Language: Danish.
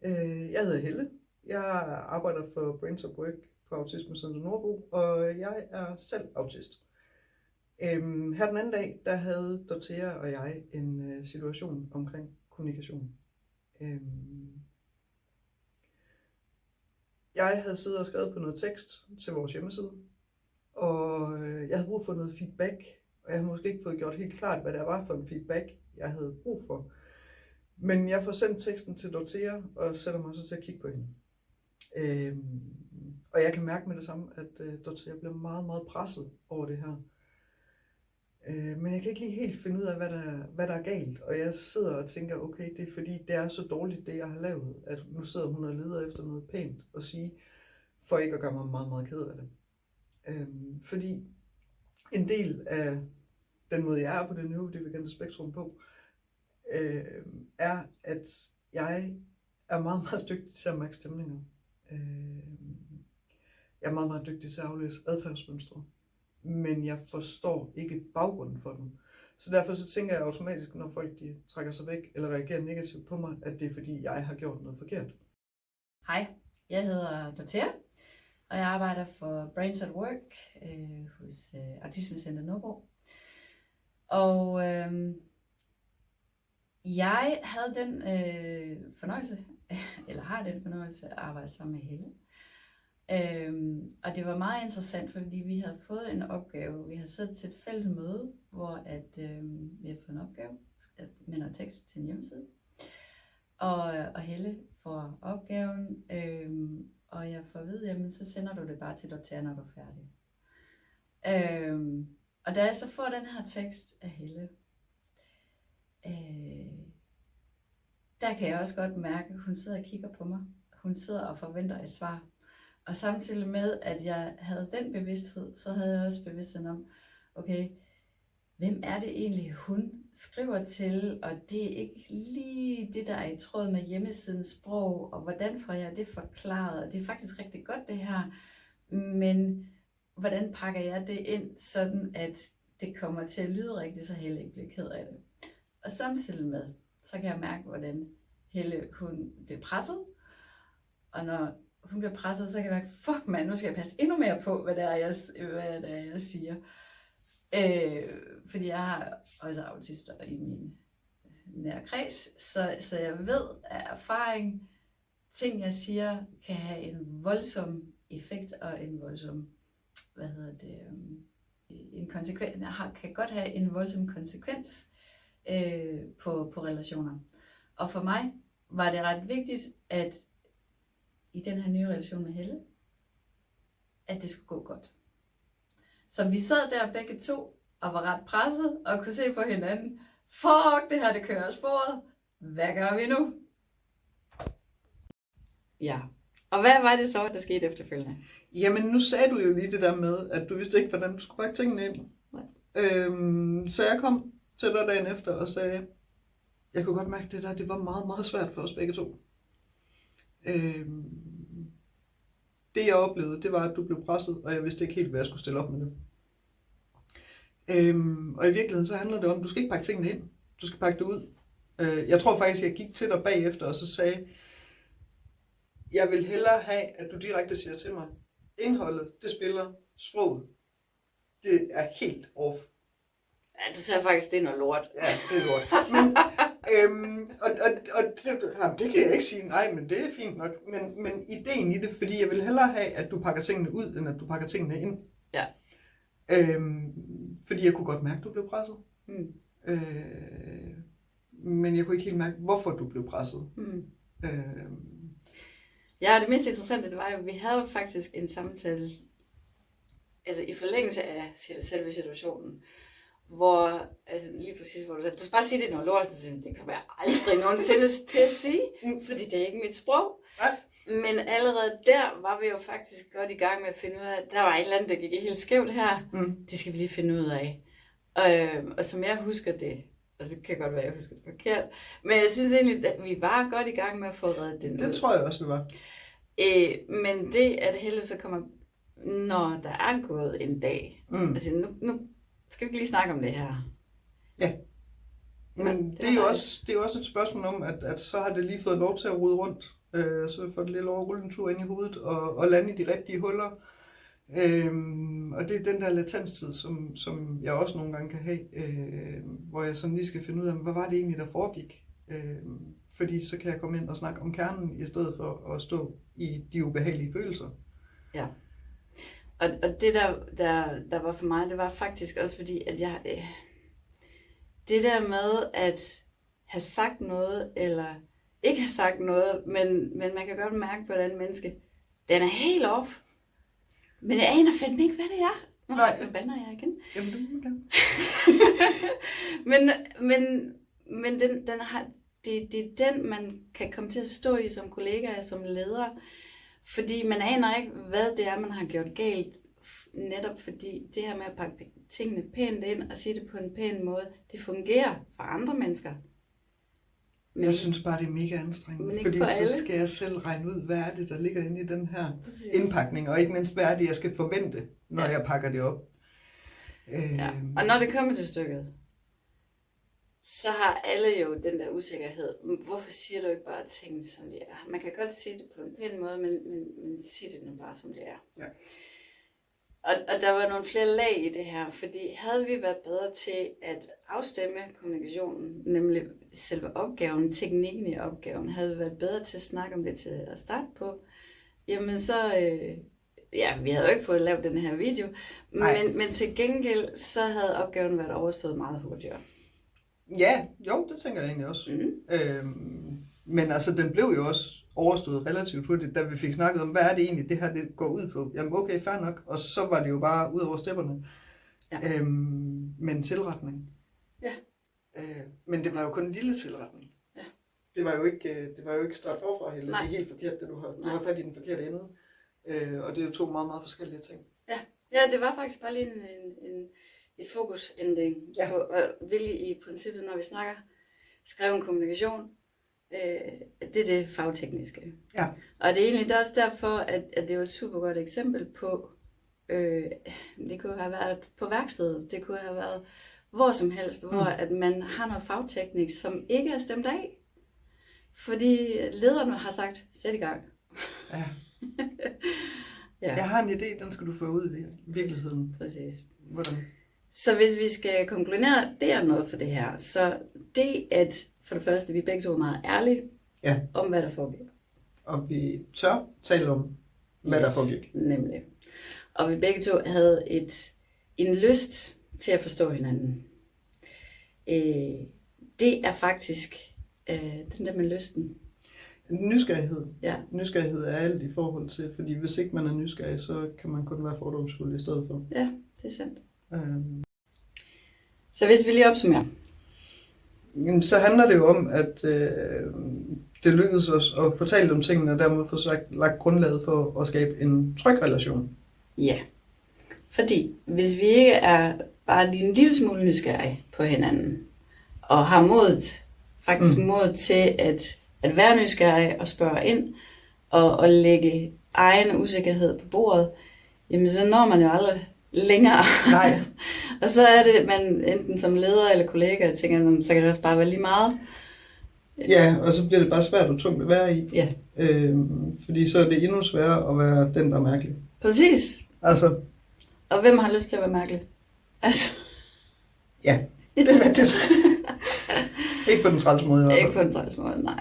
Jeg hedder Helle. Jeg arbejder for Brains at Work på Autismecenter Nordbo, og jeg er selv autist. Her den anden dag, der havde Dorthea og jeg en situation omkring kommunikation. Jeg havde siddet og skrevet på noget tekst til vores hjemmeside, og jeg havde brug for noget feedback, og jeg havde måske ikke fået gjort helt klart, hvad det var for en feedback, jeg havde brug for. Men jeg får sendt teksten til Dorthea og sætter mig så til at kigge på hende. Og jeg kan mærke med det samme, at Dorthea bliver meget, meget presset over det her. Men jeg kan ikke lige helt finde ud af, hvad der er galt. Og jeg sidder og tænker, okay, det er fordi, det er så dårligt, det jeg har lavet, at nu sidder hun og leder efter noget pænt at sige, for ikke at gøre mig meget, meget ked af det. Fordi en del af den måde, jeg er på det neurodivergente spektrum på, er, at jeg er meget, meget dygtig til at mærke stemninger. Jeg er meget, meget dygtig til at aflæse adfærdsmønstre, men jeg forstår ikke baggrunden for dem. Så derfor så tænker jeg automatisk, når folk de trækker sig væk eller reagerer negativt på mig, at det er fordi, jeg har gjort noget forkert. Hej, jeg hedder Dorthea, og jeg arbejder for Brains at Work hos Autismecenter Nordbo. Og jeg havde den fornøjelse, eller har den fornøjelse at arbejde sammen med Helle. Og det var meget interessant, fordi vi havde fået en opgave. Vi havde siddet til et fælles møde, hvor vi havde fået en opgave med noget tekst til en hjemmeside. Og Helle får opgaven, og jeg får at vide, jamen så sender du det bare til Dorthea, når du er færdig. Og da jeg så får den her tekst af Helle, der kan jeg også godt mærke, at hun sidder og kigger på mig. Hun sidder og forventer et svar. Og samtidig med, at jeg havde den bevidsthed, så havde jeg også bevidstheden om, okay, hvem er det egentlig, hun skriver til, og det er ikke lige det, der er i tråd med hjemmesidens sprog, og hvordan får jeg det forklaret, og det er faktisk rigtig godt det her, men hvordan pakker jeg det ind, sådan at det kommer til at lyde rigtigt, så Helle ikke bliver ked af det. Og samtidig med, så kan jeg mærke, hvordan Helle, hun bliver presset, og når hun bliver presset, så kan jeg mærke, fuck mand, nu skal jeg passe endnu mere på, hvad det er, jeg siger. Fordi jeg har også autister i min nære kreds, så jeg ved af erfaring, ting jeg siger, kan have en voldsom effekt og en voldsom, en konsekvens, kan godt have en voldsom konsekvens på relationer. Og for mig var det ret vigtigt, at i den her nye relation med Helle, at det skulle gå godt. Så vi sad der begge to og var ret presset og kunne se på hinanden. Fuck, det her det kører af sporet. Hvad gør vi nu? Ja. Og hvad var det så, der skete efterfølgende? Jamen, nu sagde du jo lige det der med, at du vidste ikke, hvordan du skulle pakke tingene ind. Så jeg kom til dig dagen efter og sagde, jeg kunne godt mærke, at det der, det var meget, meget svært for os begge to. Det jeg oplevede, det var, at du blev presset, og jeg vidste ikke helt, hvad jeg skulle stille op med det. Og i virkeligheden så handler det om, at du skal ikke pakke tingene ind. Du skal pakke det ud. Jeg tror faktisk, jeg gik til dig bagefter og så sagde, jeg vil hellere have, at du direkte siger til mig, indholdet, det spiller, sproget, det er helt off. Ja, du sagde faktisk, det er noget lort. Ja, det er lort. Men, det kan jeg ikke sige, nej, men det er fint nok. Men ideen i det, fordi jeg vil hellere have, at du pakker tingene ud, end at du pakker tingene ind. Ja. Fordi jeg kunne godt mærke, at du blev presset. Men jeg kunne ikke helt mærke, hvorfor du blev presset. Ja, det mest interessante, det var jo, at vi havde faktisk en samtale, altså i forlængelse af selve situationen, hvor, altså lige præcis, hvor du sagde, du skal bare sige, det er noget lort, så det kan jeg aldrig nogensinde til at sige, fordi det er ikke mit sprog. Nej. Men allerede der var vi jo faktisk godt i gang med at finde ud af, at der var et eller andet, der gik helt skævt her. Det skal vi lige finde ud af. Og som jeg husker det, og det kan godt være, at jeg husker det forkert, men jeg synes egentlig, at vi var godt i gang med at få reddet det ud. Det tror jeg også, vi var. Men det, at Helle så kommer, når der er gået en dag, altså nu skal vi ikke lige snakke om det her. Ja. Men det er jo også et spørgsmål om, at så har det lige fået lov til at rode rundt. så får det lidt lov at rulle en tur ind i hovedet og lande i de rigtige huller. Og det er den der latenstid, som jeg også nogle gange kan have, hvor jeg sådan lige skal finde ud af, hvad var det egentlig, der foregik. Fordi så kan jeg komme ind og snakke om kernen, i stedet for at stå i de ubehagelige følelser. Ja. Og det der var for mig, det var faktisk også fordi, at jeg... det der med at have sagt noget, eller ikke have sagt noget, men man kan godt mærke på et andet menneske, den er helt off. Men jeg aner fandme ikke, hvad det er. Nu bander jeg igen. Jamen, du må gerne. men den har, det er den, man kan komme til at stå i som kollega, som leder. Fordi man aner ikke, hvad det er, man har gjort galt. Netop fordi det her med at pakke tingene pænt ind og sige det på en pæn måde, det fungerer for andre mennesker. Jeg synes bare, det er mega anstrengende, fordi så skal jeg selv regne ud, hvad er det, der ligger inde i den her indpakning, og ikke mindst, hvad er det, jeg skal forvente, når jeg pakker det op. Ja. Og når det kommer til stykket, så har alle jo den der usikkerhed. Hvorfor siger du ikke bare tingene, som de er? Man kan godt sige det på en pæn måde, men sig det nu bare, som det er. Ja. Og der var nogle flere lag i det her, fordi havde vi været bedre til at afstemme kommunikationen, nemlig selve opgaven, teknikken i opgaven, havde vi været bedre til at snakke om det til at starte på, jamen så, vi havde jo ikke fået lavet den her video, men til gengæld, så havde opgaven været overstået meget hurtigere. Ja, jo, det tænker jeg egentlig også. Mm-hmm. Men altså, den blev jo også overstået relativt hurtigt, da vi fik snakket om, hvad er det egentlig, det her det går ud på. Jamen okay, fair nok. Og så var det jo bare ud over stepperne. Ja. Med en tilretning. Ja. Men det var jo kun en lille tilretning. Ja. Det var jo ikke start forfra heller. Det er helt forkert, det du har fat i den forkerte ende. Og det er jo to meget, meget forskellige ting. Ja, det var faktisk bare lige et fokusændring. Ja. På, hvilket i princippet, når vi snakker skreven kommunikation, det er det fagtekniske. Ja. Og det er egentlig også derfor, at det var et super godt eksempel på, det kunne have været på værkstedet, det kunne have været hvor som helst, hvor at man har noget fagteknik, som ikke er stemt af. Fordi lederne har sagt, sæt i gang. Ja. Ja. Jeg har en idé, den skal du få ud i virkeligheden. Præcis. Hvordan? Så hvis vi skal konkludere, det er noget for det her. Så det, at for det første, vi begge to er meget ærlige om, hvad der foregik. Og vi tør tale om, hvad der foregik. Nemlig. Og vi begge to havde en lyst til at forstå hinanden. Det er faktisk den der med lysten. Nysgerrighed. Ja. Nysgerrighed er alt i forhold til, fordi hvis ikke man er nysgerrig, så kan man kun være fordomsfuld i stedet for. Ja, det er sandt. Så hvis vi lige opsummerer. Så handler det jo om, at det lykkedes os at fortælle om tingene, og dermed få lagt grundlaget for at skabe en tryg relation. Ja, fordi hvis vi ikke er bare lige en lille smule nysgerrige på hinanden, og har mod til at være nysgerrig og spørge ind, og lægge egen usikkerhed på bordet, jamen så når man jo aldrig længere. Nej. Og så er det, man enten som leder eller kollega tænker, så kan det også bare være lige meget. Ja, og så bliver det bare svært og tungt at være i. Ja. Fordi så er det endnu sværere at være den, der er mærkelig. Præcis. Altså. Og hvem har lyst til at være mærkelig? Altså. Ja, det er rigtigt. Ikke på den træls måde i hvert fald. Ikke på den træls måde, nej.